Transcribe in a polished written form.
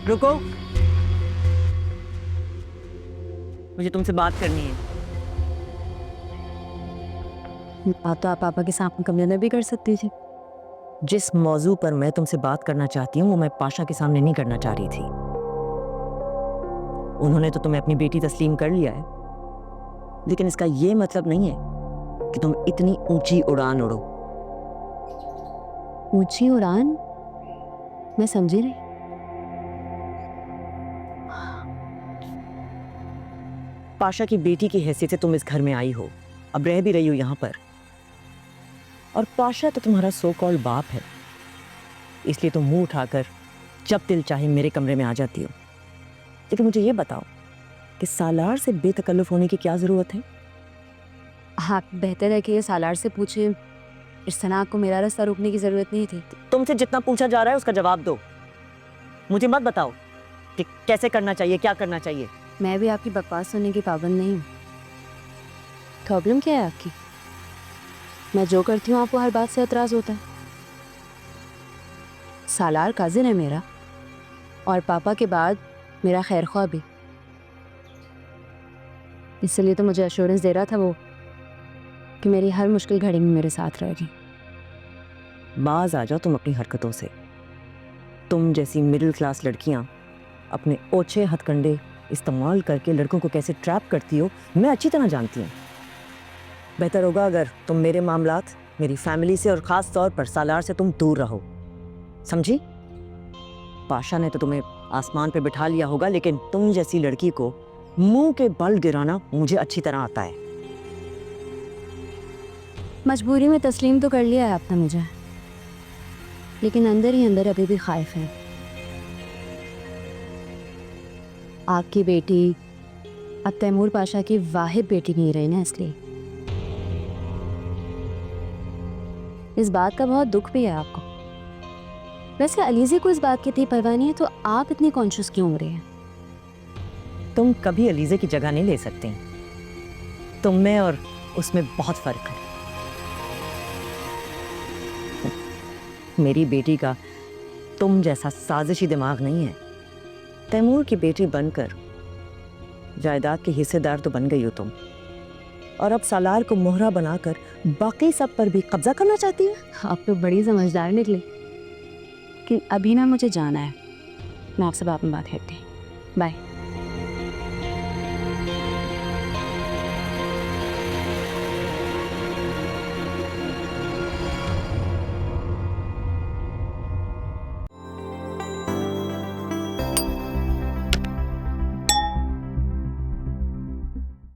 रुको, मुझे तुमसे बात करनी है। बात तो आप पापा के सामने कमरे में भी कर सकती थी। जिस मौजू पर मैं तुमसे बात करना चाहती हूँ वो मैं पाशा के सामने नहीं करना चाह रही थी। उन्होंने तो तुम्हें अपनी बेटी तस्लीम कर लिया है, लेकिन इसका ये मतलब नहीं है कि तुम इतनी ऊंची उड़ान उड़ो। ऊंची उड़ान? मैं समझी नहीं। पाशा की बेटी की हैसियत से तुम इस घर में आई हो, अब रह भी रही हो यहाँ पर, और पाशा तो तुम्हारा सो कॉल्ड बाप है, इसलिए तुम मुंह उठाकर जब दिल चाहे मेरे कमरे में आ जाती हो। लेकिन मुझे ये बताओ कि सालार से बेतकल्लुफ होने की क्या जरूरत है? आप बेहतर है कि ये सालार से पूछे। इर्सना को मेरा रास्ता रोकने की जरूरत नहीं थी। तुमसे जितना पूछा जा रहा है उसका जवाब दो, मुझे मत बताओ कि कैसे करना चाहिए, क्या करना चाहिए। मैं भी आपकी बकवास सुनने की पाबंद नहीं हूँ। प्रॉब्लम क्या है आपकी? मैं जो करती हूँ आपको हर बात से एतराज होता है। सालार काजिन है मेरा, और पापा के बाद मेरा खैर ख्वाह भी। इसलिए तो मुझे एश्योरेंस दे रहा था वो कि मेरी हर मुश्किल घड़ी में मेरे साथ रहेगी। बाज आ जाओ तुम अपनी हरकतों से। तुम जैसी मिडिल क्लास लड़कियां अपने ओछे हथकंडे इस्तेमाल करके लड़कों को कैसे ट्रैप करती हो मैं अच्छी तरह जानती हूँ। बेहतर होगा अगर तुम मेरे मामलात, मेरी फैमिली से और ख़ास तौर पर सालार से तुम दूर रहो, समझी? पाशा ने तो तुम्हें आसमान पे बिठा लिया होगा, लेकिन तुम जैसी लड़की को मुंह के बल गिराना मुझे अच्छी तरह आता है। मजबूरी में तस्लीम तो कर लिया है आपने मुझे, लेकिन अंदर ही अंदर अभी भी खाइफ है। आपकी बेटी अब तैमूर पाशा की वाहिद बेटी नहीं रही ना, इसलिए इस बात का बहुत दुख भी है आपको। वैसे अलीज़े को इस बात की इतनी परवाह नहीं है, तो आप इतनी कॉन्शियस क्यों हो रहे हैं? तुम कभी अलीज़े की जगह नहीं ले सकती। तुम में और उसमें बहुत फर्क है। मेरी बेटी का तुम जैसा साजिशी दिमाग नहीं है। तैमूर की बेटी बनकर जायदाद के हिस्सेदार तो बन गई हो तुम, और अब सालार को मोहरा बनाकर बाकी सब पर भी कब्जा करना चाहती है। आप तो बड़ी समझदार निकली। कि अभी ना मुझे जाना है, मैं आपसे बाद में बात करती हूँ। बाय।